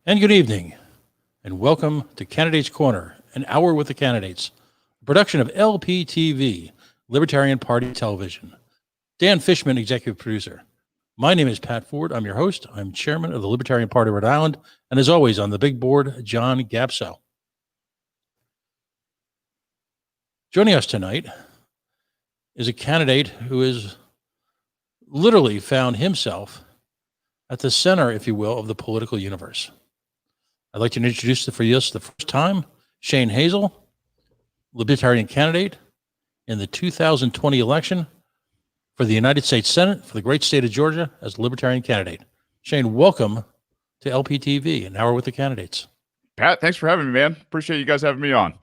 And good evening, and welcome to Candidates Corner, an hour with the candidates, a production of LPTV, Libertarian Party Television. Dan Fishman, executive producer. My name is Pat Ford. I'm your host. I'm chairman of the Libertarian Party of Rhode Island, and as always, on the big board, John Gapso. Joining us tonight is a candidate who has literally found himself at the center, if you will, of the political universe. I'd like to introduce for you the first time, Shane Hazel, Libertarian candidate in the 2020 election for the United States Senate for the great state of Georgia as a Libertarian candidate. Shane, welcome to LPTV, an hour with the candidates. Pat, thanks for having me, man. Appreciate you guys having me on.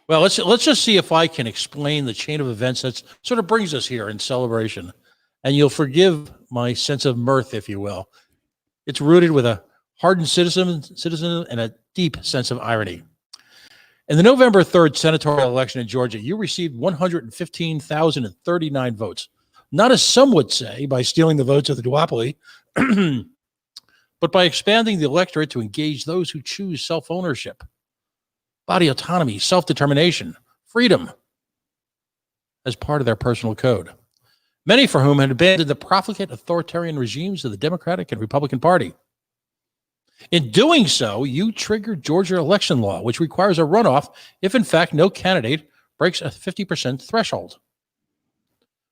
Well, let's just see if I can explain the chain of events that sort of brings us here in celebration. And you'll forgive my sense of mirth, if you will. It's rooted with a hardened citizen and a deep sense of irony. In the November 3rd senatorial election in Georgia, you received 115,039 votes. Not as some would say, by stealing the votes of the duopoly, but by expanding the electorate to engage those who choose self-ownership, body autonomy, self-determination, freedom as part of their personal code. Many for whom had abandoned the profligate authoritarian regimes of the Democratic and Republican Party. In doing so, you triggered Georgia election law, which requires a runoff if, in fact, no candidate breaks a 50% threshold,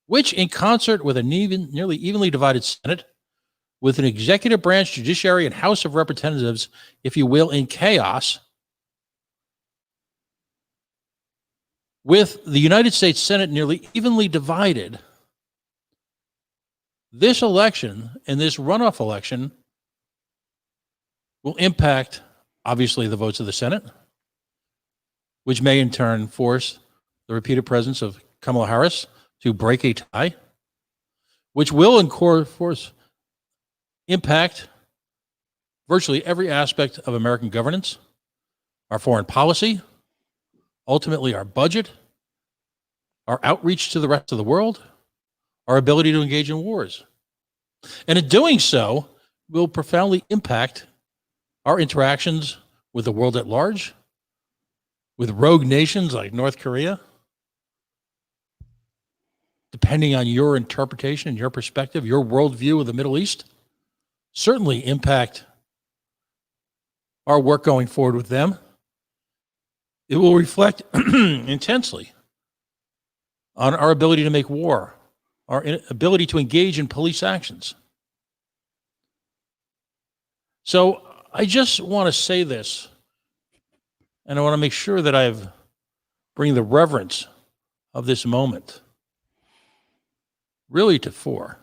which, in concert with a nearly evenly divided Senate, with an executive branch, judiciary, and House of Representatives, if you will, in chaos, with the United States Senate nearly evenly divided, this election and this runoff election will impact, obviously, the votes of the Senate, which may in turn force the repeated presence of Kamala Harris to break a tie, which will, in course, impact virtually every aspect of American governance, our foreign policy, ultimately our budget, our outreach to the rest of the world, our ability to engage in wars. And in doing so, will profoundly impact our interactions with the world at large, with rogue nations like North Korea, depending on your interpretation and your perspective, your worldview of the Middle East, certainly impact our work going forward with them. It will reflect intensely on our ability to make war, our ability to engage in police actions. So I just want to say this, and I want to make sure that I've bring the reverence of this moment really to fore.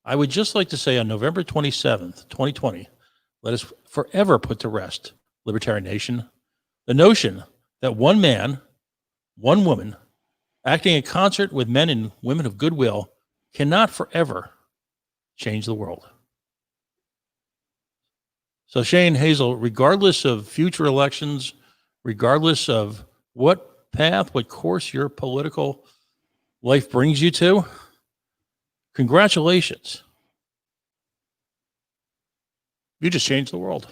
I would just like to say on November 27th, 2020, let us forever put to rest, Libertarian Nation, the notion that one man, one woman, acting in concert with men and women of goodwill cannot forever change the world. So Shane Hazel, regardless of future elections, regardless of what path, what course your political life brings you to, congratulations. You just changed the world.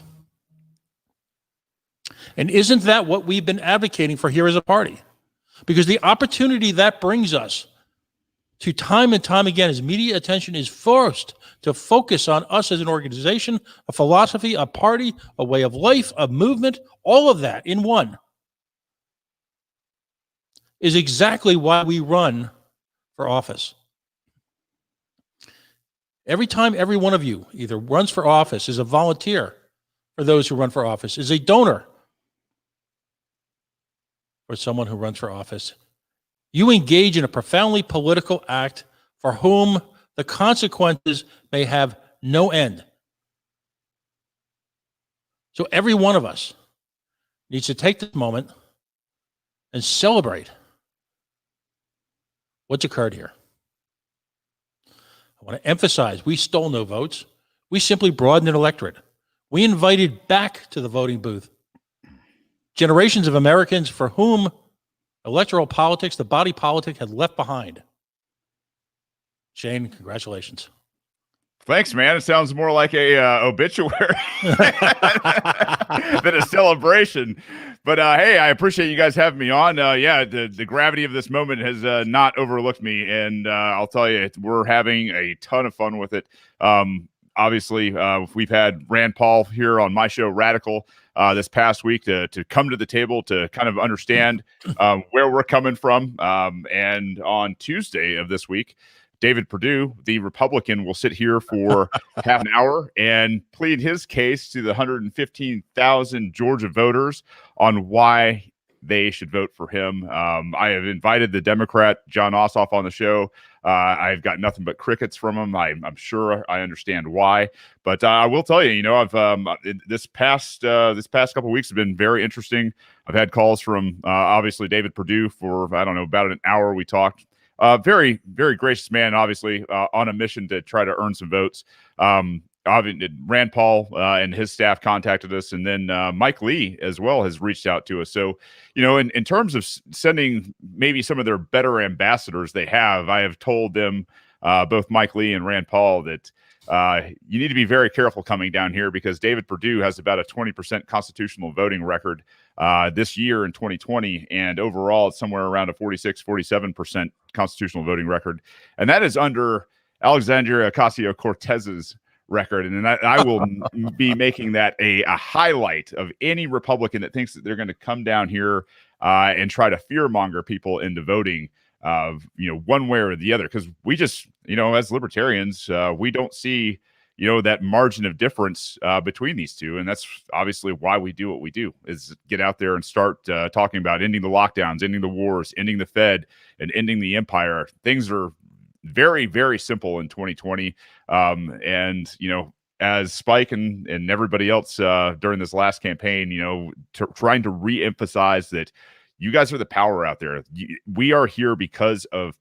And isn't that what we've been advocating for here as a party? Because the opportunity that brings us to time and time again as media attention is forced to focus on us as an organization, a philosophy, a party, a way of life, a movement, all of that in one, is exactly why we run for office. Every time every one of you either runs for office, is a volunteer for those who run for office, is a donor for someone who runs for office, you engage in a profoundly political act for whom the consequences may have no end. So every one of us needs to take this moment and celebrate what's occurred here. I want to emphasize, we stole no votes. We simply broadened an electorate. We invited back to the voting booth generations of Americans for whom electoral politics, the body politic, had left behind. Shane, congratulations. Thanks, man. It sounds more like a obituary than a celebration. But hey, I appreciate you guys having me on. Yeah, the gravity of this moment has not overlooked me, and I'll tell you, we're having a ton of fun with it. Obviously, we've had Rand Paul here on my show, Radical, this past week to come to the table to kind of understand where we're coming from. And on Tuesday of this week, David Perdue, the Republican, will sit here for half an hour and plead his case to the 115,000 Georgia voters on why they should vote for him. I have invited the Democrat, John Ossoff, on the show. I've got nothing but crickets from him. I'm sure I understand why, but I will tell you, I've this past couple of weeks have been very interesting. I've had calls from obviously David Perdue for, I don't know, about an hour. We talked. Very, very gracious man, obviously, on a mission to try to earn some votes. Rand Paul and his staff contacted us, and then Mike Lee as well has reached out to us. So, in terms of sending maybe some of their better ambassadors I have told them, both Mike Lee and Rand Paul, that you need to be very careful coming down here because David Perdue has about a 20% constitutional voting record this year in 2020, and overall it's somewhere around a 47% constitutional voting record, and that is under Alexandria Ocasio-Cortez's record. And I will be making that a highlight of any Republican that thinks that they're going to come down here and try to fearmonger people into voting one way or the other, because we just, as libertarians, we don't see that margin of difference between these two. And that's obviously why we do what we do, is get out there and start talking about ending the lockdowns, ending the wars, ending the Fed, and ending the empire. Things are very, very simple in 2020. As Spike and everybody else during this last campaign, trying to re-emphasize that you guys are the power out there. We are here because of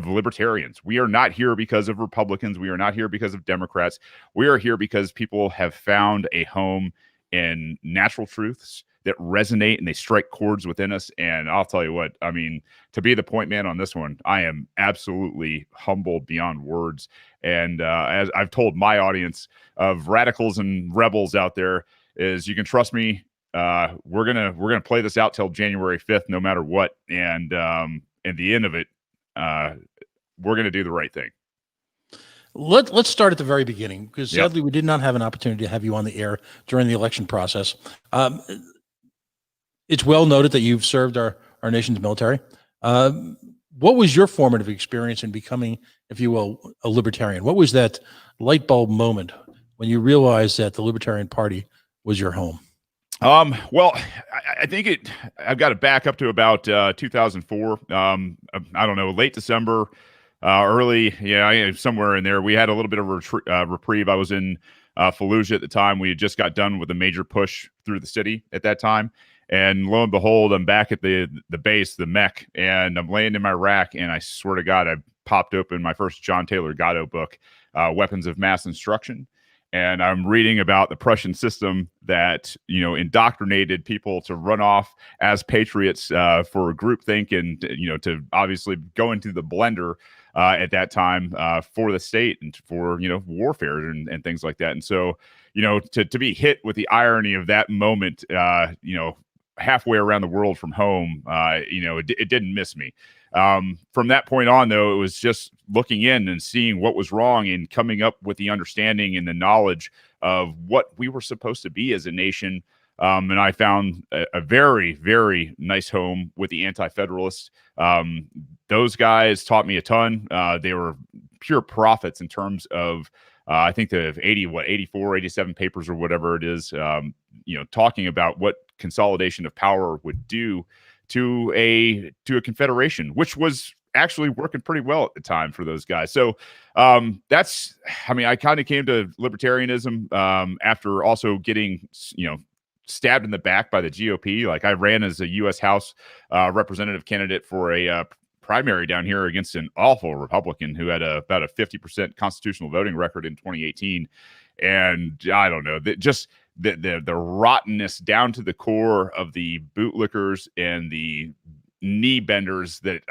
libertarians. We are not here because of Republicans. We are not here because of Democrats. We are here because people have found a home in natural truths that resonate and they strike chords within us. And I'll tell you what, to be the point man on this one, I am absolutely humbled beyond words. And as I've told my audience of radicals and rebels out there, is you can trust me. We're gonna play this out till January 5th, no matter what. And at the end of it, we're going to do the right thing. Let's start at the very beginning, because sadly we did not have an opportunity to have you on the air during the election process. It's well noted that you've served our nation's military. What was your formative experience in becoming, if you will, a libertarian? What was that light bulb moment when you realized that the Libertarian Party was your home? Well, I think I've got to back up to about 2004. I don't know, late December, early, somewhere in there. We had a little bit of reprieve. I was in Fallujah at the time. We had just got done with a major push through the city at that time. And lo and behold, I'm back at the base, the mech, and I'm laying in my rack. And I swear to God, I popped open my first John Taylor Gatto book, Weapons of Mass Instruction. And I'm reading about the Prussian system that, indoctrinated people to run off as patriots for groupthink and, to obviously go into the blender at that time for the state and for, warfare and things like that. And so, to be hit with the irony of that moment, halfway around the world from home, it didn't miss me. From that point on, though, it was just looking in and seeing what was wrong and coming up with the understanding and the knowledge of what we were supposed to be as a nation. And I found a very, very nice home with the Anti-Federalists. Those guys taught me a ton. They were pure prophets in terms of, I think the 84, 87 papers or whatever it is, talking about what consolidation of power would do to a confederation, which was actually working pretty well at the time for those guys. So I kind of came to libertarianism after also getting, stabbed in the back by the GOP. Like, I ran as a U.S. House representative candidate for a primary down here against an awful Republican who had about a 50% constitutional voting record in 2018. And I don't know, the rottenness down to the core of the bootlickers and the knee benders that,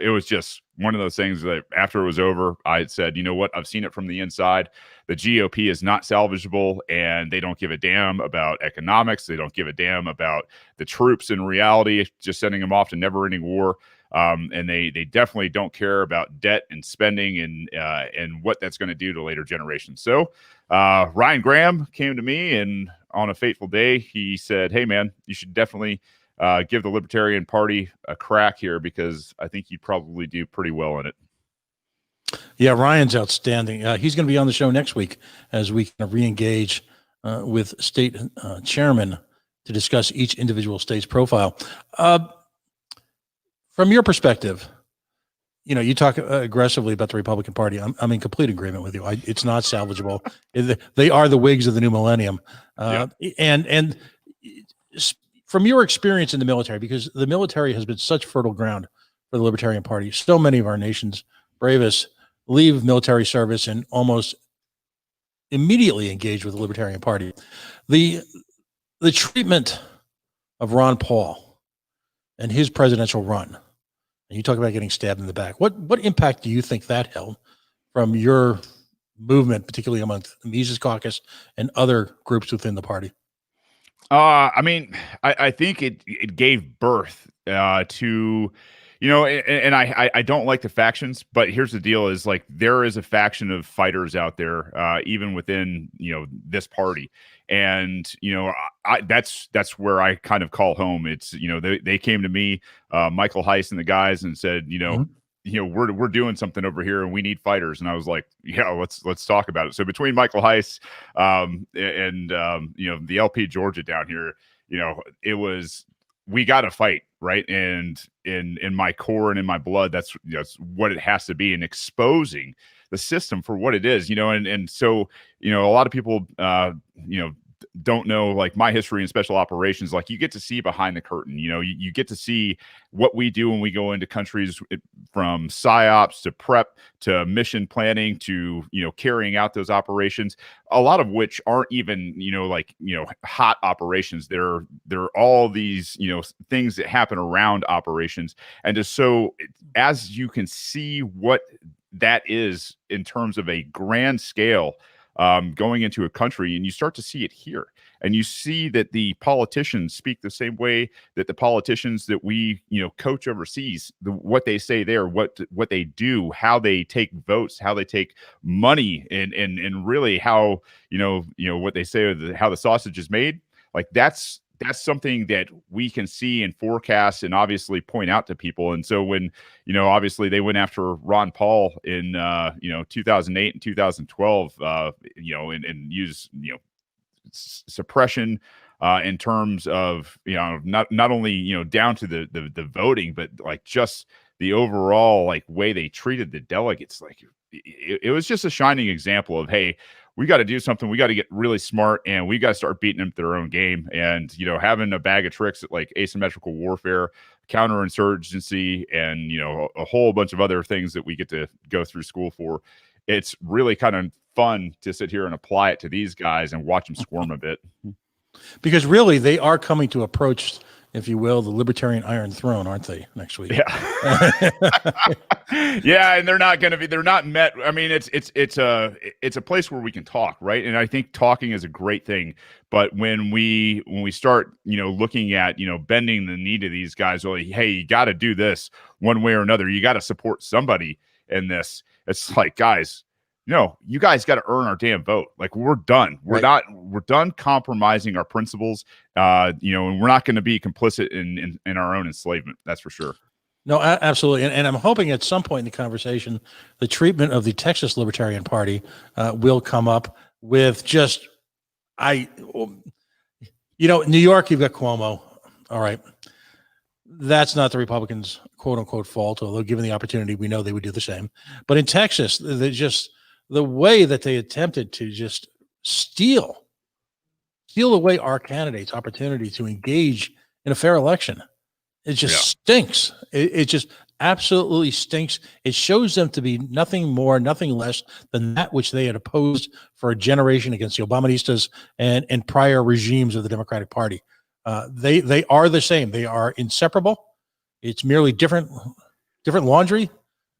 it was just one of those things that after it was over, I said, you know what, I've seen it from the inside. The GOP is not salvageable, and they don't give a damn about economics. They don't give a damn about the troops in reality, just sending them off to never-ending war. And they definitely don't care about debt and spending and what that's going to do to later generations. So Ryan Graham came to me, and on a fateful day, he said, hey, man, you should definitely give the Libertarian Party a crack here, because I think you'd probably do pretty well in it. Yeah, Ryan's outstanding. He's going to be on the show next week as we kind of re-engage with state chairmen to discuss each individual state's profile. From your perspective, you talk aggressively about the Republican Party. I'm in complete agreement with you. It's not salvageable. They are the Whigs of the new millennium. And from your experience in the military, because the military has been such fertile ground for the Libertarian Party, so many of our nation's bravest leave military service and almost immediately engage with the Libertarian Party. The treatment of Ron Paul and his presidential run, and you talk about getting stabbed in the back, what impact do you think that held from your movement, particularly among the Mises Caucus and other groups within the party? I mean, I think it gave birth to, and I don't like the factions, but here's the deal: is like there is a faction of fighters out there, even within this party, and that's where I kind of call home. It's they came to me, Michael Heiss and the guys, and said, we're doing something over here and we need fighters. And I was like, yeah, let's talk about it. So between Michael Heiss and the LP Georgia down here, it was, we got to fight, right? And in my core and in my blood, that's what it has to be, and exposing the system for what it is, and so a lot of people don't know like my history in special operations. Like you get to see behind the curtain, you get to see what we do when we go into countries, from psyops to prep to mission planning to carrying out those operations, a lot of which aren't even hot operations. They're all these things that happen around operations. And just so as you can see what that is in terms of a grand scale, going into a country, and you start to see it here, and you see that the politicians speak the same way that the politicians that we coach overseas, what they say there, what they do, how they take votes, how they take money, and really how what they say, how the sausage is made. Like that's something that we can see and forecast and obviously point out to people. And so when, obviously they went after Ron Paul in, 2008 and 2012, and use, suppression in terms of, not only, down to the voting, but like just the overall like way they treated the delegates. Like it was just a shining example of, hey, we got to do something. We got to get really smart, and we got to start beating them at their own game. And, having a bag of tricks at like asymmetrical warfare, counterinsurgency, and, a whole bunch of other things that we get to go through school for. It's really kind of fun to sit here and apply it to these guys and watch them squirm a bit. Because really they are coming to approach, if you will, the Libertarian Iron Throne, aren't they, next week? Yeah. Yeah. And they're not met. I mean, it's a place where we can talk. Right. And I think talking is a great thing. But when we start, looking at, bending the knee to these guys, well, hey, you got to do this one way or another. You got to support somebody in this. It's like, guys, you guys got to earn our damn vote. Like we're done. We're done compromising our principles. And we're not going to be complicit in our own enslavement. That's for sure. No, absolutely. And I'm hoping at some point in the conversation, the treatment of the Texas Libertarian Party will come up with just, New York, you've got Cuomo. All right. That's not the Republicans' quote unquote fault, although given the opportunity, we know they would do the same. But in Texas, the way that they attempted to just steal away our candidates' opportunity to engage in a fair election, it just stinks. It just absolutely stinks. It shows them to be nothing more, nothing less than that which they had opposed for a generation against the Obaministas and prior regimes of the Democratic Party. They are the same. They are inseparable. It's merely different laundry,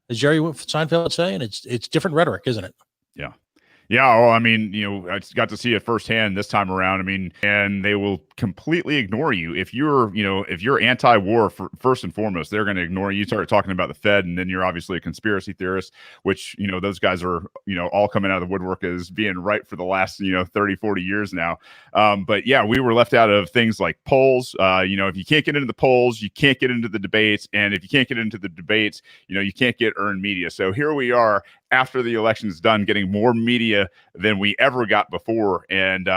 as Jerry Seinfeld would say, and it's different rhetoric, isn't it? Yeah. Yeah, well, I mean, I got to see it firsthand this time around. I mean, and they will completely ignore you if you're anti-war. First and foremost, they're going to ignore you. You start talking about the Fed, and then you're obviously a conspiracy theorist, which those guys are all coming out of the woodwork as being right for the last 30, 40 years now. But yeah, we were left out of things like polls. If you can't get into the polls, you can't get into the debates, and if you can't get into the debates, you can't get earned media. So here we are, after the election's done, getting more media than we ever got before. And,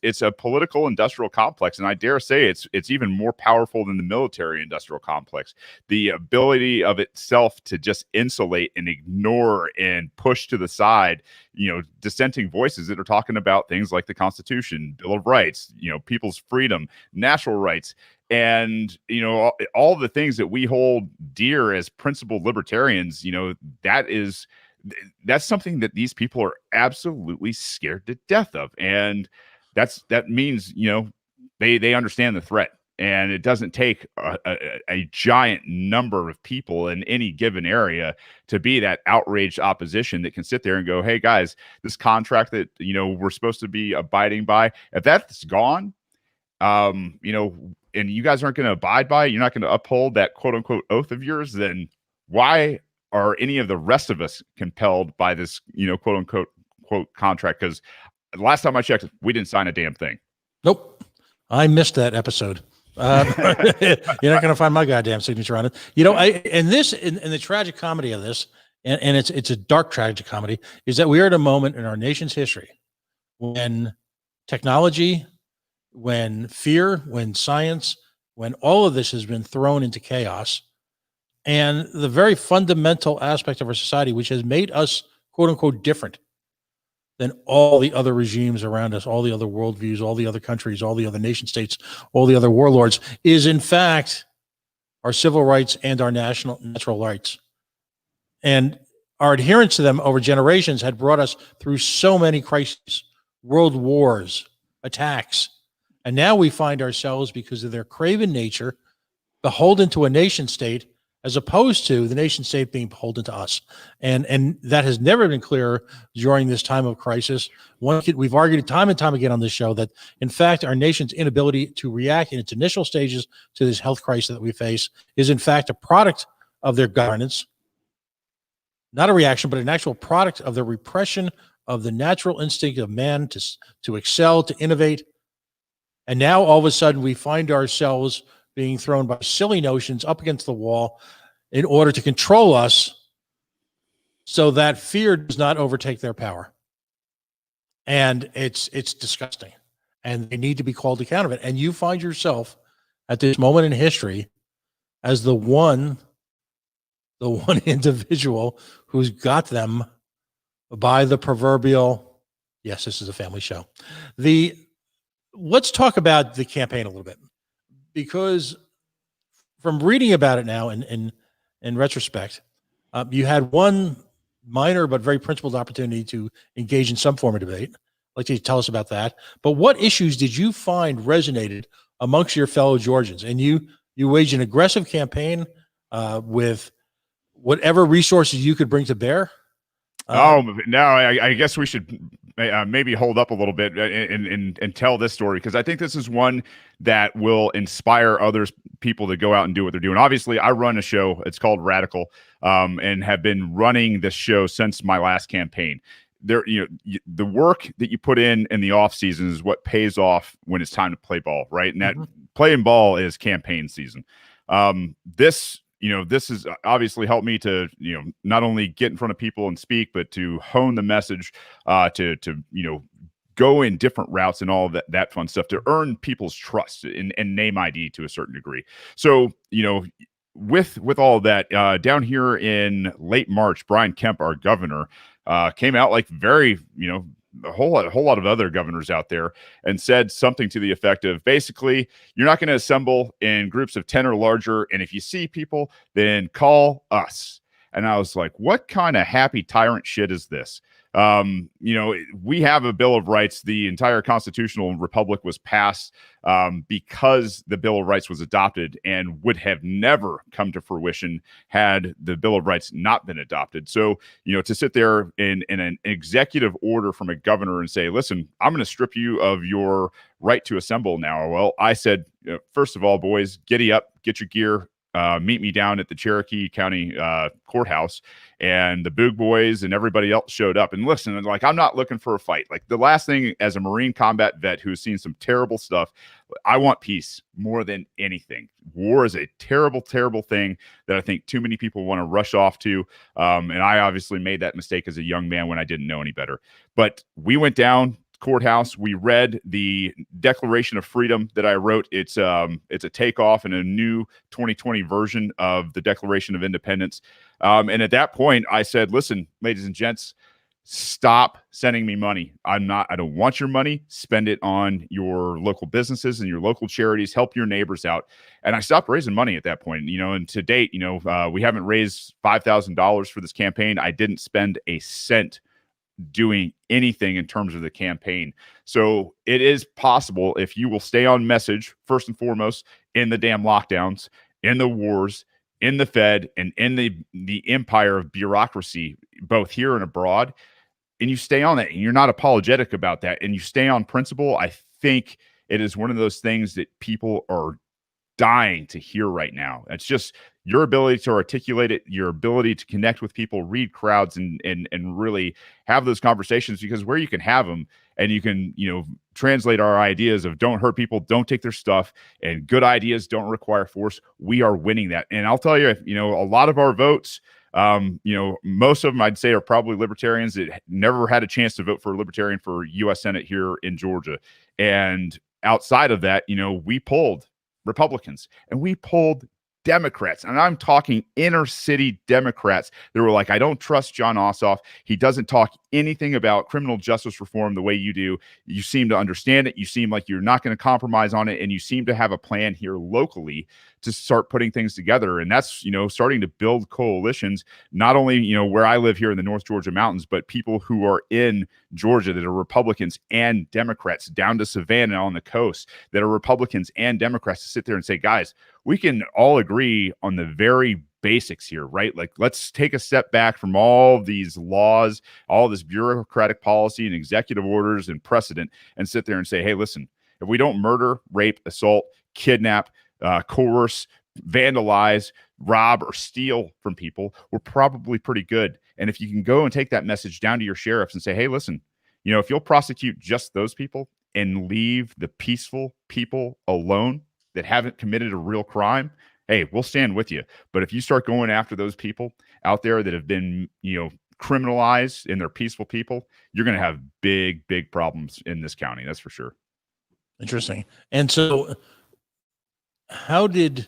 it's a political industrial complex. And I dare say it's even more powerful than the military industrial complex. The ability of itself to just insulate and ignore and push to the side, dissenting voices that are talking about things like the Constitution, Bill of Rights, people's freedom, natural rights. And all the things that we hold dear as principled libertarians, that's something that these people are absolutely scared to death of. And that means they understand the threat, and it doesn't take a giant number of people in any given area to be that outraged opposition that can sit there and go, hey guys, this contract that we're supposed to be abiding by, if that's gone, and you guys aren't going to abide by it, you're not going to uphold that quote unquote oath of yours, then why are any of the rest of us compelled by this, quote unquote quote contract? Because last time I checked, we didn't sign a damn thing. Nope. I missed that episode. You're not going to find my goddamn signature on it. And the tragic comedy of this, and it's a dark tragic comedy, is that we are at a moment in our nation's history when technology, when fear, when science, when all of this has been thrown into chaos, and the very fundamental aspect of our society, which has made us quote unquote different than all the other regimes around us, all the other worldviews, all the other countries, all the other nation states, all the other warlords, is in fact our civil rights and our natural rights. And our adherence to them over generations had brought us through so many crises, world wars, attacks. And now we find ourselves, because of their craven nature, beholden to a nation state, as opposed to the nation state being beholden to us. And that has never been clearer during this time of crisis. We've argued time and time again on this show that, in fact, our nation's inability to react in its initial stages to this health crisis that we face is, in fact, a product of their governance, not a reaction, but an actual product of the repression of the natural instinct of man to excel, to innovate. And now all of a sudden we find ourselves being thrown by silly notions up against the wall in order to control us so that fear does not overtake their power. And it's disgusting. And they need to be called to account of it. And you find yourself at this moment in history as the one individual who's got them by the proverbial, yes, this is a family show. Let's talk about the campaign a little bit, because from reading about it now in retrospect, you had one minor but very principled opportunity to engage in some form of debate. I'd like you to tell us about that. But what issues did you find resonated amongst your fellow Georgians? And you waged an aggressive campaign with whatever resources you could bring to bear. I guess we should maybe hold up a little bit and tell this story, because I think this is one that will inspire other people to go out and do what they're doing. Obviously, I run a show. It's called Radical, and have been running this show since my last campaign. The work that you put in the off season is what pays off when it's time to play ball, right? And that playing ball is campaign season. This has obviously helped me to, not only get in front of people and speak, but to hone the message, to go in different routes and all of that fun stuff, to earn people's trust and name ID to a certain degree. So, with all of that, down here in late March, Brian Kemp, our governor, came out like very, a whole lot of other governors out there, and said something to the effect of, basically, you're not going to assemble in groups of 10 or larger, and if you see people, then call us. And I was like, what kind of happy tyrant shit is this? We have a Bill of Rights. The entire constitutional republic was passed because the Bill of Rights was adopted, and would have never come to fruition had the Bill of Rights not been adopted. So, to sit there in an executive order from a governor and say, listen, I'm going to strip you of your right to assemble now. Well, I said, first of all, boys, giddy up, get your gear. Meet me down at the Cherokee County courthouse. And the Boog boys and everybody else showed up. And listen, like, I'm not looking for a fight. Like, the last thing, as a Marine combat vet who's seen some terrible stuff, I want peace more than anything. War is a terrible, terrible thing that I think too many people want to rush off to. And I obviously made that mistake as a young man when I didn't know any better. But we went down courthouse. We read the Declaration of Freedom that I wrote. It's a takeoff and a new 2020 version of the Declaration of Independence. And at that point, I said, listen, ladies and gents, stop sending me money. I don't want your money. Spend it on your local businesses and your local charities. Help your neighbors out. And I stopped raising money at that point. And to date, we haven't raised $5,000 for this campaign. I didn't spend a cent doing anything in terms of the campaign. So it is possible, if you will stay on message, first and foremost, in the damn lockdowns, in the wars, in the Fed, and in the empire of bureaucracy, both here and abroad, and you stay on that, and you're not apologetic about that, and you stay on principle, I think it is one of those things that people are dying to hear right now. It's just your ability to articulate it, your ability to connect with people, read crowds, and really have those conversations, because where you can have them and you can, translate our ideas of don't hurt people, don't take their stuff, and good ideas don't require force. We are winning that. And I'll tell you, a lot of our votes, most of them I'd say are probably libertarians that never had a chance to vote for a libertarian for U.S. Senate here in Georgia. And outside of that, we pulled Republicans and we pulled Democrats, and I'm talking inner city Democrats. They were like, I don't trust John Ossoff. He doesn't talk anything about criminal justice reform the way you do. You seem to understand it. You seem like you're not going to compromise on it. And you seem to have a plan here locally to start putting things together. And that's, starting to build coalitions, not only, where I live here in the North Georgia mountains, but people who are in Georgia that are Republicans and Democrats, down to Savannah on the coast, that are Republicans and Democrats, to sit there and say, guys, we can all agree on the very basics here, right? Like, let's take a step back from all these laws, all this bureaucratic policy and executive orders and precedent, and sit there and say, hey, listen, if we don't murder, rape, assault, kidnap, coerce, vandalize, rob, or steal from people, we're probably pretty good. And if you can go and take that message down to your sheriffs and say, hey, listen, if you'll prosecute just those people and leave the peaceful people alone that haven't committed a real crime, hey, we'll stand with you. But if you start going after those people out there that have been, criminalized and they're peaceful people, you're going to have big, big problems in this county. That's for sure. Interesting. And so how did,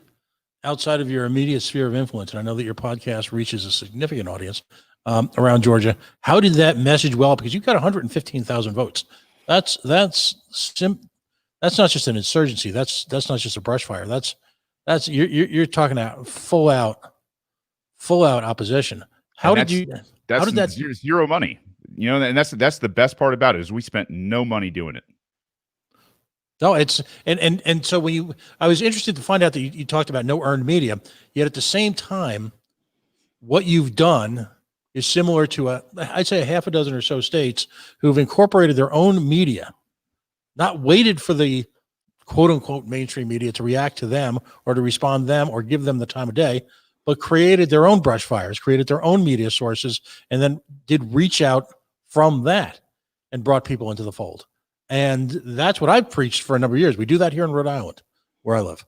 outside of your immediate sphere of influence, and I know that your podcast reaches a significant audience around Georgia, how did that message well? Because you got 115,000 votes. That's not just an insurgency. That's not just a brush fire. That's you're talking about full out opposition. How did that zero money? And that's the best part about it, is we spent no money doing it. No, it's and so I was interested to find out that you talked about no earned media, yet at the same time, what you've done is similar to I'd say a half a dozen or so states who've incorporated their own media, not waited for the quote unquote mainstream media to react to them or to respond to them or give them the time of day, but created their own brush fires, created their own media sources, and then did reach out from that and brought people into the fold. And that's what I've preached for a number of years. We do that here in Rhode Island, where I live.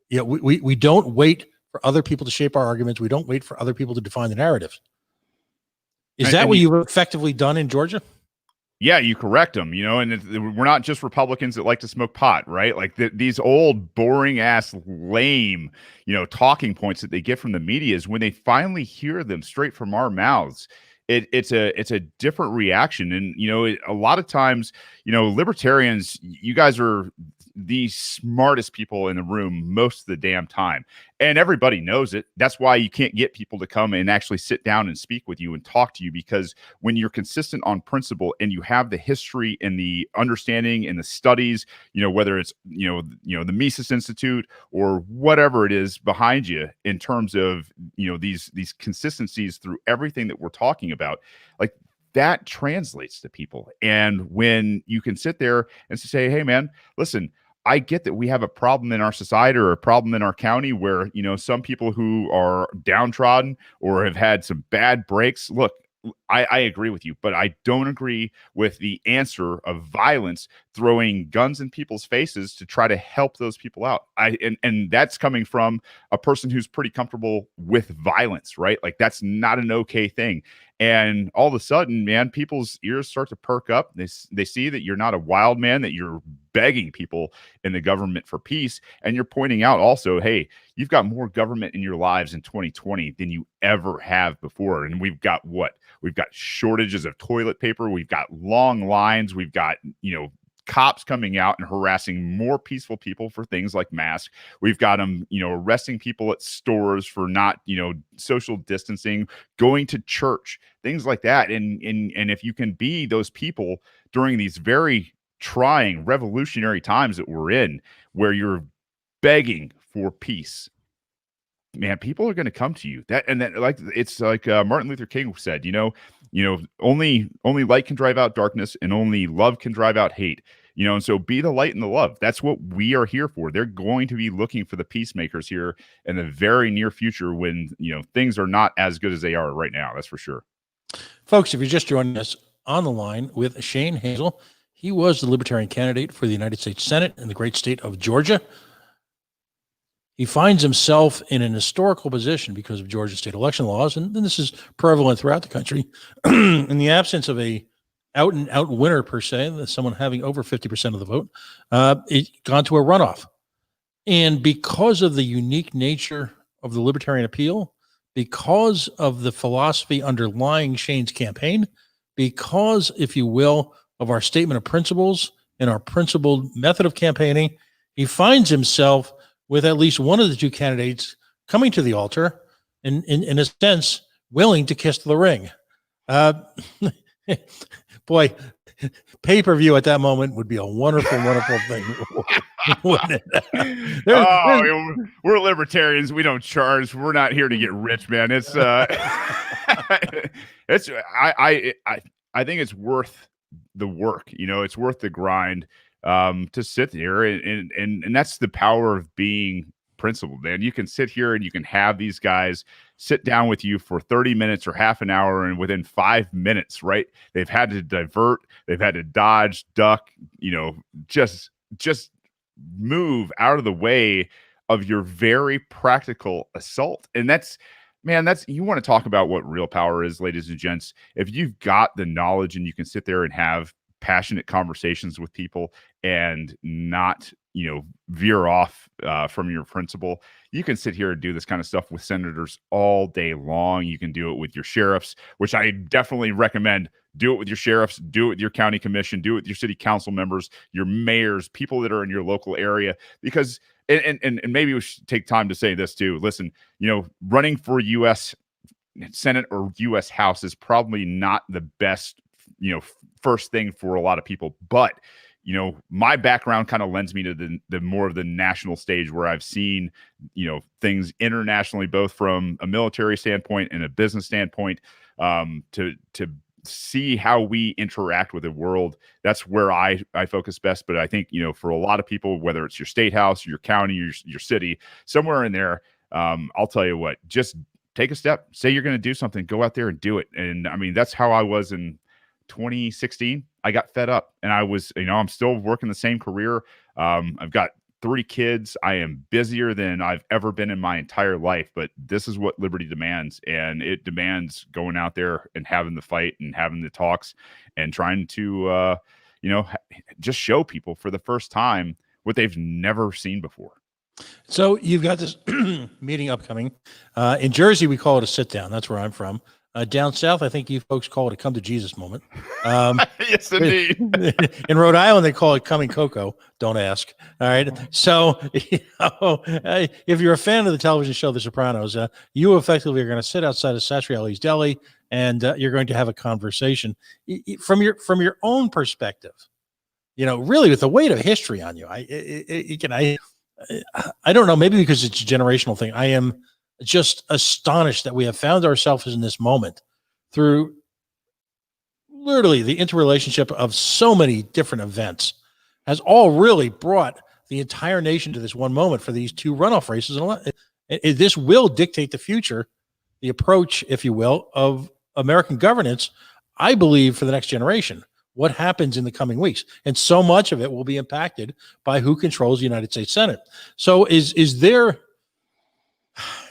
Yeah, we don't wait for other people to shape our arguments. We don't wait for other people to define the narrative. Is that what you've effectively done in Georgia? Yeah, you correct them, and we're not just Republicans that like to smoke pot, right? Like these old boring ass lame, talking points that they get from the media, is when they finally hear them straight from our mouths, it's a different reaction. And, a lot of times, libertarians, you guys are the smartest people in the room most of the damn time. And everybody knows it. That's why you can't get people to come and actually sit down and speak with you and talk to you, because when you're consistent on principle and you have the history and the understanding and the studies, whether it's, the Mises Institute or whatever it is behind you in terms of, these consistencies through everything that we're talking about, like that translates to people. And when you can sit there and say, hey man, listen, I get that we have a problem in our society or a problem in our county where, some people who are downtrodden or have had some bad breaks. Look, I agree with you, but I don't agree with the answer of violence, throwing guns in people's faces to try to help those people out. And that's coming from a person who's pretty comfortable with violence, right? Like that's not an okay thing. And all of a sudden, man, people's ears start to perk up. They see that you're not a wild man, that you're begging people in the government for peace. And you're pointing out also, hey, you've got more government in your lives in 2020 than you ever have before. And we've got what? We've got shortages of toilet paper. We've got long lines. We've got, cops coming out and harassing more peaceful people for things like masks. We've got them, arresting people at stores for not, social distancing, going to church, things like that. And if you can be those people during these very trying revolutionary times that we're in, where you're begging for peace, man, people are going to come to you. It's like Martin Luther King said, only light can drive out darkness, and only love can drive out hate. And so be the light and the love. That's what we are here for. They're going to be looking for the peacemakers here in the very near future when, things are not as good as they are right now. That's for sure. Folks, if you're just joining us, on the line with Shane Hazel, he was the Libertarian candidate for the United States Senate in the great state of Georgia. He finds himself in an historical position because of Georgia state election laws, and this is prevalent throughout the country. In the absence of a out-and-out winner, per se, someone having over 50% of the vote, it gone to a runoff. And because of the unique nature of the Libertarian appeal, because of the philosophy underlying Shane's campaign, because, if you will, of our statement of principles and our principled method of campaigning, he finds himself with at least one of the two candidates coming to the altar and, in a sense, willing to kiss the ring. Boy, pay-per-view at that moment would be a wonderful, wonderful thing. Wouldn't it? We're libertarians. We don't charge. We're not here to get rich, man. It's I think it's worth the work. It's worth the grind to sit there, and that's the power of being principled, man. You can sit here and you can have these guys sit down with you for 30 minutes or half an hour, and within 5 minutes, right, they've had to divert, they've had to dodge, duck, just move out of the way of your very practical assault. And that's you want to talk about what real power is, ladies and gents. If you've got the knowledge and you can sit there and have passionate conversations with people and not, veer off from your principle, you can sit here and do this kind of stuff with senators all day long. You can do it with your sheriffs, which I definitely recommend. Do it with your sheriffs, do it with your county commission, do it with your city council members, your mayors, people that are in your local area, because and maybe we should take time to say this too. Listen, running for U.S. Senate or U.S. House is probably not the best, first thing for a lot of people, but my background kind of lends me to the more of the national stage, where I've seen, things internationally, both from a military standpoint and a business standpoint, to see how we interact with the world. That's where I focus best. But I think, for a lot of people, whether it's your state house, your county, your city, somewhere in there, I'll tell you what, just take a step, say you're going to do something, go out there and do it. And I mean, that's how I was in 2016. I got fed up, and I was, I'm still working the same career. I've got 3 kids. I am busier than I've ever been in my entire life, but this is what liberty demands. And it demands going out there and having the fight and having the talks and trying to, just show people for the first time what they've never seen before. So you've got this meeting upcoming. In Jersey, we call it a sit down. That's where I'm from. Down south, I think you folks call it a come to Jesus moment. Yes, indeed. In Rhode Island, they call it coming cocoa. Don't ask. All right. So, if you're a fan of the television show The Sopranos, you effectively are going to sit outside of Satriali's Deli, and you're going to have a conversation from your own perspective. Really with the weight of history on you. I don't know. Maybe because it's a generational thing. I am just astonished that we have found ourselves in this moment through literally the interrelationship of so many different events has all really brought the entire nation to this one moment for these two runoff races. And this will dictate the future, the approach, if you will, of American governance, I believe, for the next generation. What happens in the coming weeks. And so much of it will be impacted by who controls the United States Senate. So is there,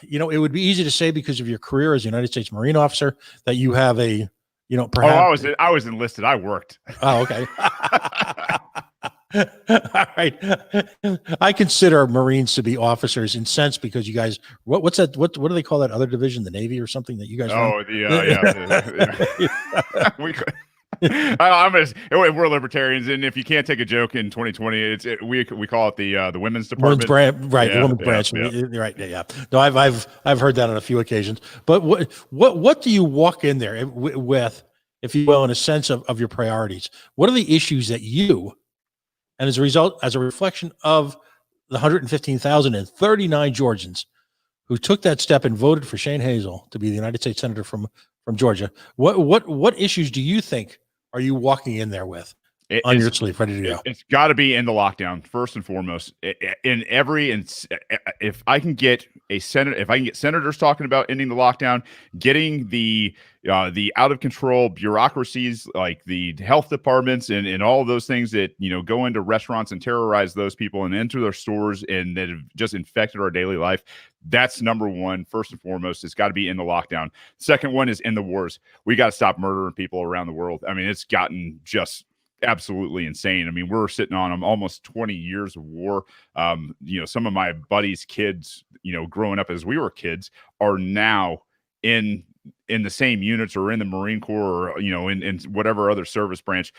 it would be easy to say because of your career as a United States Marine officer that you have a, perhaps. I was enlisted. I worked. Oh, okay. All right. I consider Marines to be officers in sense because you guys, what's that? What do they call that other division? The Navy or something that you guys? We're libertarians, and if you can't take a joke in 2020, we call it the women's department, right? The women's branch, right? Yeah. No, I've heard that on a few occasions. But what do you walk in there with, if you will, in a sense of your priorities? What are the issues that you, and as a result, as a reflection of the 115,039 Georgians who took that step and voted for Shane Hazel to be the United States Senator from Georgia, what issues do you think are you walking in there with on your sleeve, ready to go? It's got to be in the lockdown first and foremost. If I can get senators talking about ending the lockdown, getting the out of control bureaucracies like the health departments and all of those things that go into restaurants and terrorize those people and enter their stores and that have just infected our daily life. That's number one, first and foremost. It's got to be in the lockdown. Second one is in the wars. We got to stop murdering people around the world. I mean, it's gotten just absolutely insane. I mean, we're sitting on almost 20 years of war. Some of my buddies' kids, growing up as we were kids, are now in the same units or in the Marine Corps or, in whatever other service branch.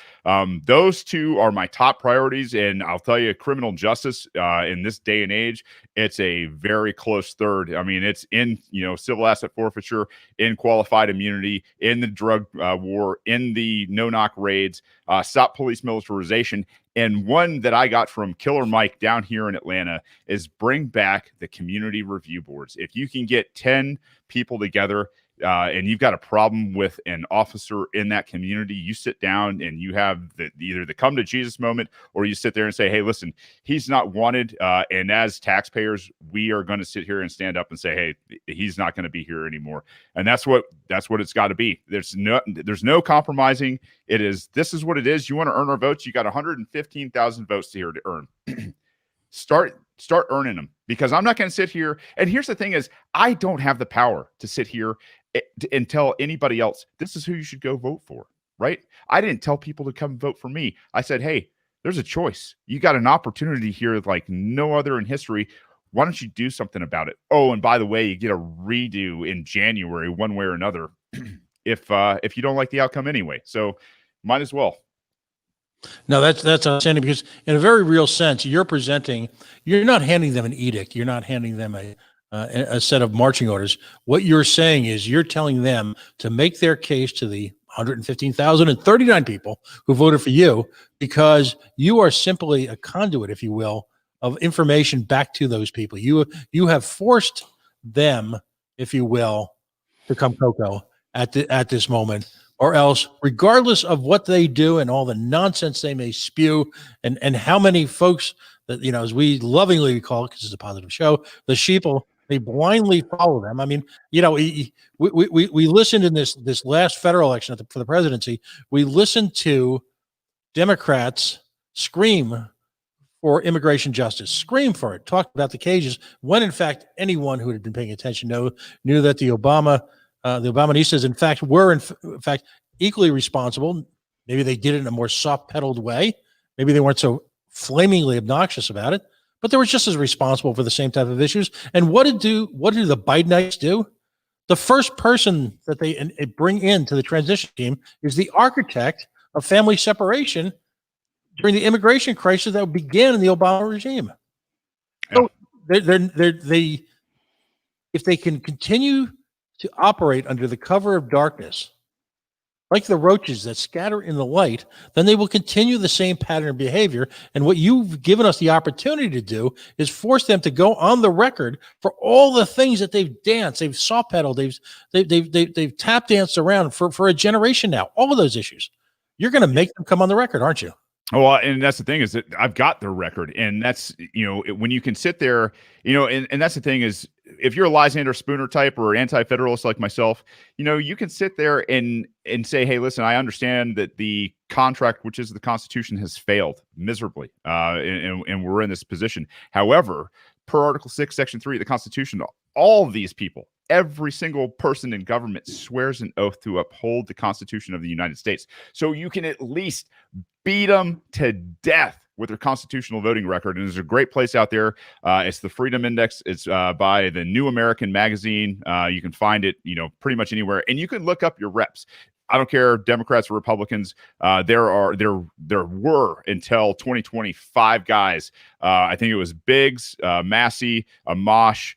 Those two are my top priorities. And I'll tell you, criminal justice in this day and age, it's a very close third. I mean, it's in, civil asset forfeiture, in qualified immunity, in the drug war, in the no-knock raids, stop police militarization. And one that I got from Killer Mike down here in Atlanta is bring back the community review boards. If you can get 10 people together, and you've got a problem with an officer in that community, you sit down and you have either the come to Jesus moment, or you sit there and say, hey, listen, he's not wanted. And as taxpayers, we are going to sit here and stand up and say, hey, he's not going to be here anymore. And that's what it's got to be. There's no compromising. This is what it is. You want to earn our votes. You got 115,000 votes here to earn. Start earning them, because I'm not going to sit here. And here's the thing is, I don't have the power to sit here and tell anybody else, this is who you should go vote for, right? I didn't tell people to come vote for me. I said, hey, there's a choice. You got an opportunity here like no other in history. Why don't you do something about it? Oh, and by the way, you get a redo in January, one way or another, if you don't like the outcome anyway. So might as well. No, that's outstanding, because in a very real sense, you're not handing them an edict. You're not handing them a set of marching orders. What you're saying is you're telling them to make their case to the 115,039 people who voted for you, because you are simply a conduit, if you will, of information back to those people. You have forced them, if you will, to come cocoa at this moment. Or else, regardless of what they do and all the nonsense they may spew, and how many folks that, as we lovingly call it, because it's a positive show, the sheeple, they blindly follow them. I mean, we listened in this last federal election for the presidency. We listened to Democrats scream for immigration justice, scream for it, talk about the cages, when in fact anyone who had been paying attention knew that the Obamanistas, in fact, were in fact equally responsible. Maybe they did it in a more soft-pedaled way. Maybe they weren't so flamingly obnoxious about it, but they were just as responsible for the same type of issues. And what do the Bidenites do? The first person that they bring into the transition team is the architect of family separation during the immigration crisis that began in the Obama regime. So they if they can continue to operate under the cover of darkness, like the roaches that scatter in the light, then they will continue the same pattern of behavior. And what you've given us the opportunity to do is force them to go on the record for all the things that they've danced, they've saw pedaled, they've tap danced around for a generation now. All of those issues, you're going to make them come on the record, aren't you? Well, and that's the thing is that I've got their record, and that's, when you can sit there, and that's the thing is, if you're a Lysander Spooner type or anti-federalist like myself, you can sit there and say, hey, listen, I understand that the contract, which is the Constitution, has failed miserably, and we're in this position. However, per Article 6, Section 3 of the Constitution, all of these people, every single person in government swears an oath to uphold the Constitution of the United States. So you can at least beat them to death with their constitutional voting record. And there's a great place out there. It's the Freedom Index. It's by the New American Magazine. You can find it, pretty much anywhere. And you can look up your reps. I don't care, Democrats or Republicans. There were until 2025 guys. I think it was Biggs, Massey, Amash,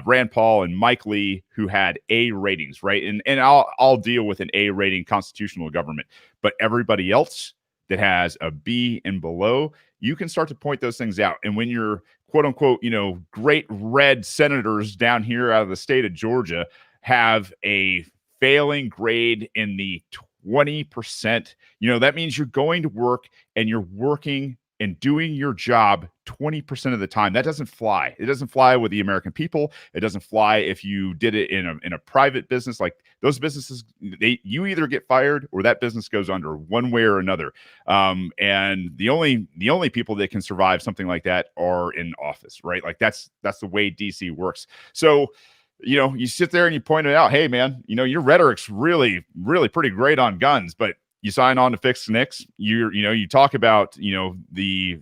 Rand Paul, and Mike Lee, who had A ratings, right? And I'll deal with an A rating constitutional government. But everybody else that has a B and below, you can start to point those things out. And when you're quote unquote, great red senators down here out of the state of Georgia have a failing grade in the 20%, that means you're going to work and you're working and doing your job 20% of the time. That doesn't fly. It doesn't fly with the American people. It doesn't fly if you did it in a private business. Like those businesses, you either get fired or that business goes under one way or another. And the only people that can survive something like that are in office, right? Like that's the way DC works. So, you sit there and you point it out, hey man, your rhetoric's really, really pretty great on guns, but you sign on to fix NICS. You talk about, the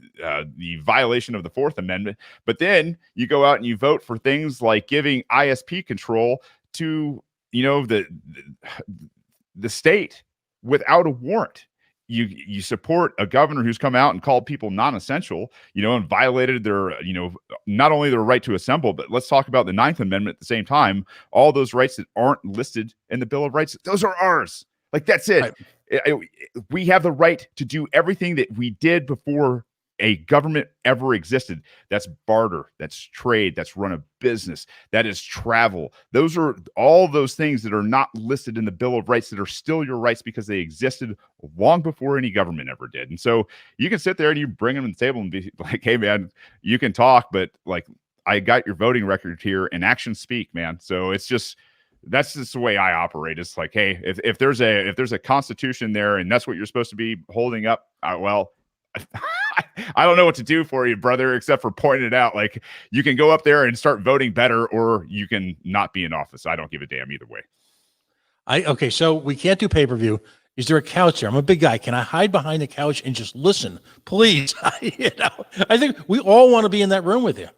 violation of the Fourth Amendment, but then you go out and you vote for things like giving ISP control to, the state without a warrant. You support a governor who's come out and called people non-essential, and violated their, not only their right to assemble, but let's talk about the Ninth Amendment at the same time. All those rights that aren't listed in the Bill of Rights, those are ours. Like, that's it. Right. We have the right to do everything that we did before a government ever existed. That's barter, that's trade, that's run a business, that is travel. Those are all those things that are not listed in the Bill of Rights that are still your rights because they existed long before any government ever did. And so you can sit there and you bring them to the table and be like, hey man, you can talk, but like, I got your voting record here and actions speak, man. So that's just the way I operate. It's like, hey, if there's a constitution there and that's what you're supposed to be holding up, well, I don't know what to do for you, brother, except for pointing it out. Like, you can go up there and start voting better, or you can not be in office. I don't give a damn either way. Okay, so we can't do pay-per-view. Is there a couch here? I'm a big guy. Can I hide behind the couch and just listen, please? I think we all want to be in that room with you.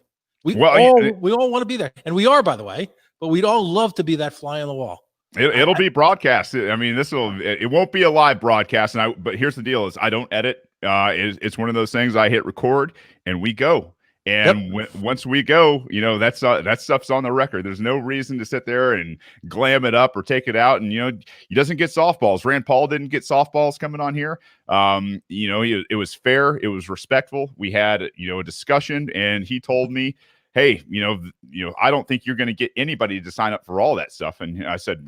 We all want to be there, and we are, by the way. But we'd all love to be that fly on the wall. It'll be broadcast. I mean, it won't be a live broadcast. But here's the deal: is I don't edit. It's one of those things. I hit record and we go. And once we go, that stuff's on the record. There's no reason to sit there and glam it up or take it out. And he doesn't get softballs. Rand Paul didn't get softballs coming on here. It was fair. It was respectful. We had a discussion, and he told me, hey, I don't think you're going to get anybody to sign up for all that stuff. And I said,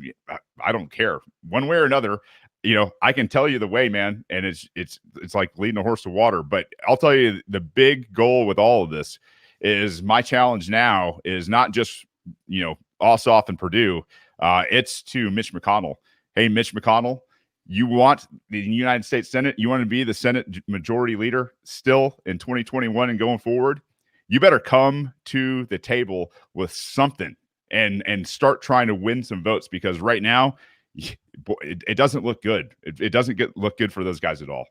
I don't care one way or another. I can tell you the way, man. And it's like leading a horse to water. But I'll tell you, the big goal with all of this is my challenge now is not just, Ossoff and Perdue. It's to Mitch McConnell. Hey, Mitch McConnell, you want the United States Senate? You want to be the Senate majority leader still in 2021 and going forward? You better come to the table with something and start trying to win some votes, because right now it doesn't look good. It doesn't look good for those guys at all.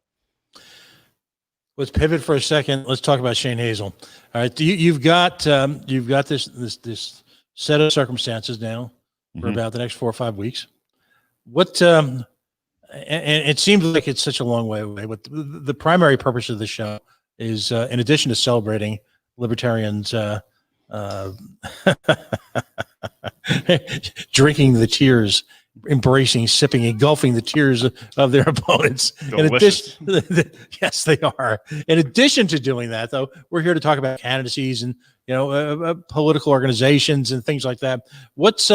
Let's pivot for a second. Let's talk about Shane Hazel. All right, you've got this set of circumstances now for about the next 4 or 5 weeks. What, and it seems like it's such a long way away, but the primary purpose of the show is, in addition to celebrating libertarians, drinking the tears, embracing, sipping, engulfing the tears of their opponents. Delicious. In addition, yes, they are. In addition to doing that, though, we're here to talk about candidacies and political organizations and things like that. What's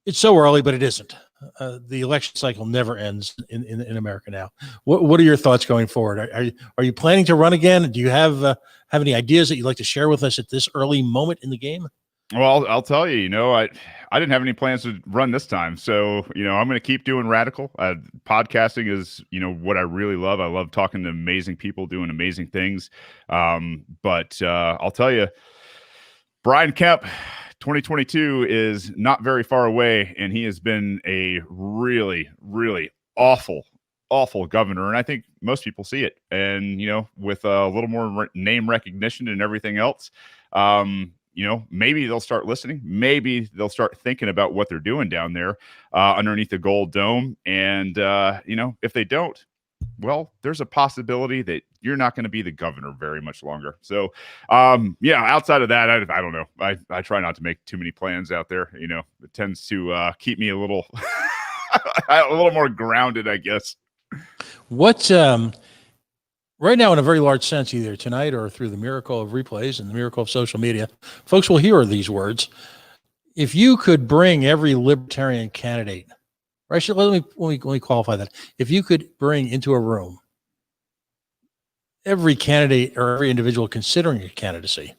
it's so early, but it isn't. The election cycle never ends in America now. What are your thoughts going forward? Are you planning to run again? Do you have any ideas that you'd like to share with us at this early moment in the game? Well, I'll tell you, I didn't have any plans to run this time. So, I'm going to keep doing radical. Podcasting is, what I really love. I love talking to amazing people doing amazing things. But I'll tell you, Brian Kemp, 2022 is not very far away, and he has been a really, really awful governor. And I think most people see it. And, with a little more name recognition and everything else, maybe they'll start listening. Maybe they'll start thinking about what they're doing down there underneath the gold dome. And, if they don't, well, there's a possibility that you're not going to be the governor very much longer. So, outside of that, I don't know. I try not to make too many plans out there. It tends to keep me a little, a little more grounded, I guess. What, right now, in a very large sense, either tonight or through the miracle of replays and the miracle of social media, folks will hear these words. If you could bring every libertarian candidate, right? Let me qualify that. If you could bring into a room every candidate or every individual considering a candidacy,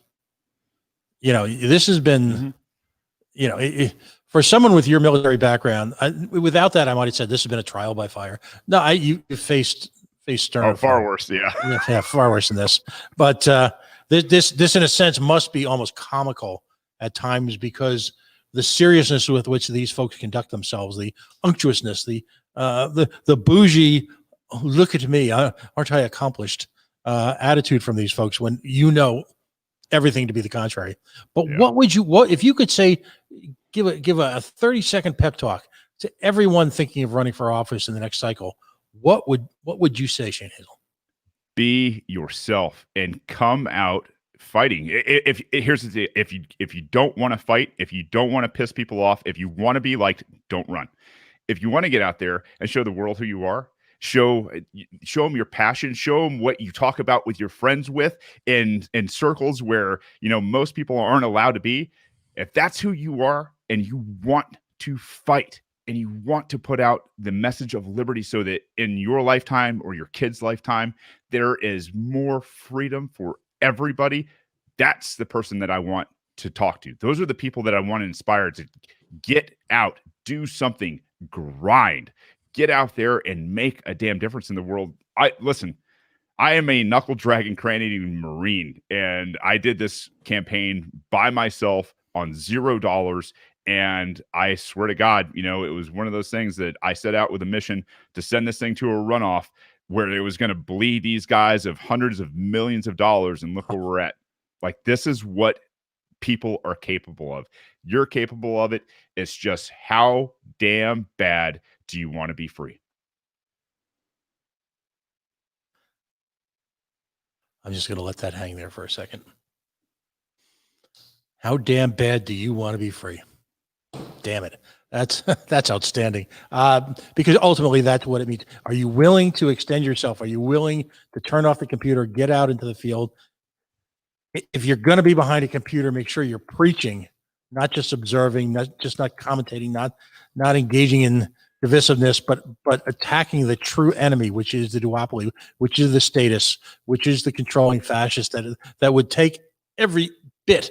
this has been, for someone with your military background, without that, I might have said this has been a trial by fire. No, you faced stern. Oh, far worse. Yeah. Yeah, far worse than this. But this, in a sense, must be almost comical at times because the seriousness with which these folks conduct themselves, the unctuousness, the bougie, look at me, aren't I accomplished attitude from these folks when everything to be the contrary. But yeah. What if you could say, give a 30-second pep talk to everyone thinking of running for office in the next cycle? What would you say, Shane Hazel? Be yourself and come out fighting. Here's the thing: if you don't want to fight, if you don't want to piss people off, if you want to be liked, don't run. If you want to get out there and show the world who you are, show them your passion, show them what you talk about with your friends with in circles where most people aren't allowed to be. If that's who you are and you want to fight and you want to put out the message of liberty so that in your lifetime or your kid's lifetime, there is more freedom for everybody, that's the person that I want to talk to. Those are the people that I want to inspire to get out, do something, grind, get out there and make a damn difference in the world. I am a knuckle dragging Canadian Marine, and I did this campaign by myself on $0. And I swear to God, it was one of those things that I set out with a mission to send this thing to a runoff where it was going to bleed these guys of hundreds of millions of dollars. And look where we're at. Like, this is what people are capable of. You're capable of it. It's just how damn bad do you want to be free? I'm just going to let that hang there for a second. How damn bad do you want to be free? Damn it. That's outstanding. Because ultimately that's what it means. Are you willing to extend yourself? Are you willing to turn off the computer, get out into the field? If you're going to be behind a computer, make sure you're preaching, not just observing, not commentating, not engaging in divisiveness, but attacking the true enemy, which is the duopoly, which is the status, which is the controlling fascist that would take every bit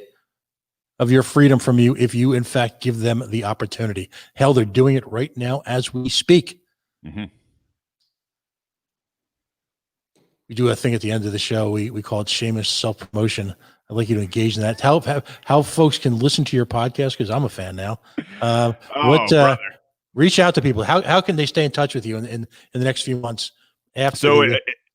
of your freedom from you if you, in fact, give them the opportunity. Hell, they're doing it right now as we speak. Mm-hmm. We do a thing at the end of the show. We call it shameless self-promotion. I'd like you to engage in that. How folks can listen to your podcast, because I'm a fan now. Reach out to people. How can they stay in touch with you in the next few months?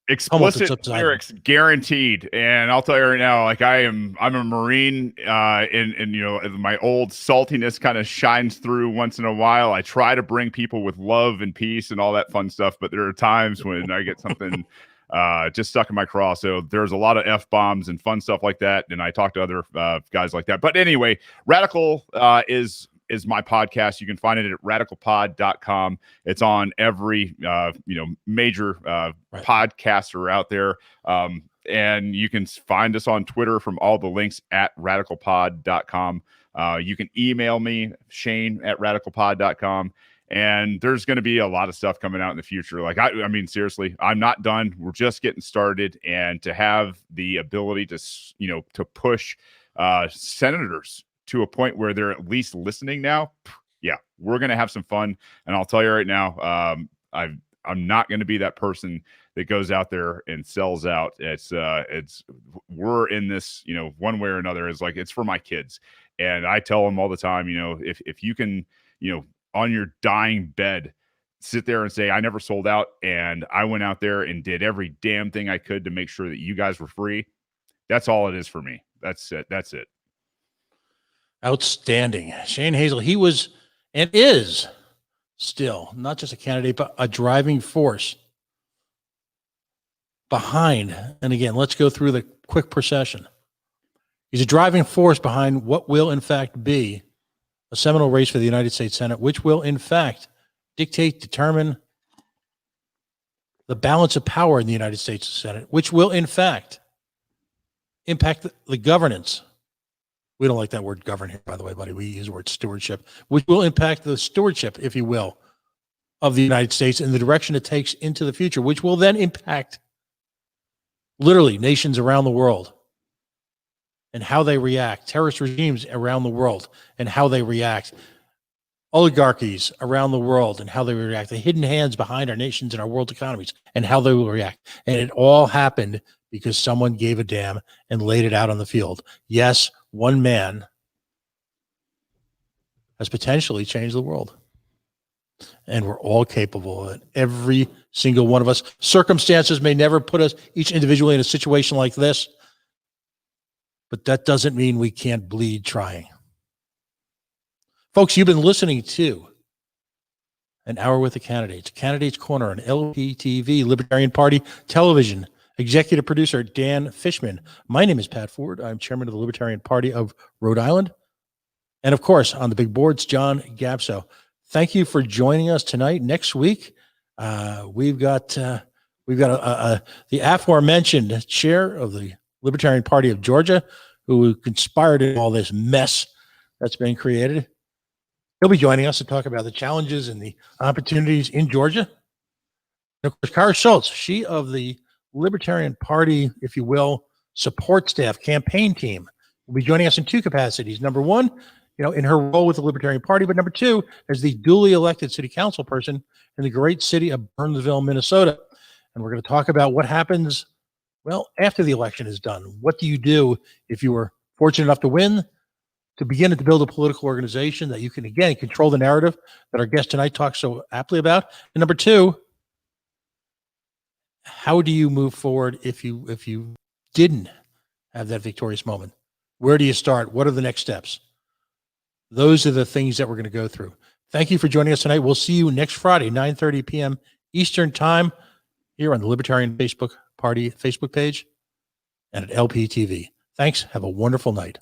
Explicit subsided. lyrics guaranteed. And I'll tell you right now, like I'm a Marine, and my old saltiness kind of shines through once in a while. I try to bring people with love and peace and all that fun stuff, but there are times when I get something just stuck in my craw. So there's a lot of F-bombs and fun stuff like that. And I talk to other guys like that. But anyway, Radical is my podcast. You can find it at radicalpod.com. It's on every major podcaster out there. And you can find us on Twitter from all the links at radicalpod.com. You can email me, Shane at radicalpod.com. And there's going to be a lot of stuff coming out in the future. Like, I mean, seriously, I'm not done. We're just getting started. And to have the ability to push senators to a point where they're at least listening now, yeah, we're going to have some fun. And I'll tell you right now, I'm not going to be that person that goes out there and sells out. We're in this, one way or another. Is like, it's for my kids. And I tell them all the time, if you can, on your dying bed, sit there and say, I never sold out, and I went out there and did every damn thing I could to make sure that you guys were free. That's all it is for me. That's it. That's it. Outstanding. Shane Hazel, he was and is still not just a candidate, but a driving force behind. And again, let's go through the quick procession. He's a driving force behind what will, in fact, be a seminal race for the United States Senate, which will, in fact, determine the balance of power in the United States Senate, which will, in fact, impact the governance. We don't like that word govern here, by the way, buddy. We use the word stewardship, which will impact the stewardship, if you will, of the United States and the direction it takes into the future, which will then impact literally nations around the world and how they react, terrorist regimes around the world and how they react, oligarchies around the world and how they react, the hidden hands behind our nations and our world economies and how they will react. And it all happened because someone gave a damn and laid it out on the field. Yes, one man has potentially changed the world. And we're all capable of it. Every single one of us. Circumstances may never put us each individually in a situation like this, but that doesn't mean we can't bleed trying. Folks, you've been listening to An Hour with the Candidates, Candidates Corner on LPTV, Libertarian Party Television. Executive producer Dan Fishman. My name is Pat Ford. I'm chairman of the Libertarian Party of Rhode Island. And of course, on the big boards, John Gapso. Thank you for joining us tonight. Next week, we've got the aforementioned chair of the Libertarian Party of Georgia, who conspired in all this mess that's been created. He'll be joining us to talk about the challenges and the opportunities in Georgia. And of course, Kara Schultz, she of the Libertarian Party, if you will, support staff, campaign team, will be joining us in two capacities. Number one, in her role with the Libertarian Party, but number two, as the duly elected city council person in the great city of Burnsville, Minnesota. And we're going to talk about what happens, after the election is done. What do you do if you were fortunate enough to win, to begin to build a political organization that you can, again, control the narrative that our guest tonight talks so aptly about? And number two, how do you move forward if you didn't have that victorious moment? Where do you start? What are the next steps? Those are the things that we're going to go through. Thank you for joining us tonight. We'll see you next Friday, 9:30 p.m. Eastern Time, here on the Libertarian Party Facebook page and at LPTV. Thanks. Have a wonderful night.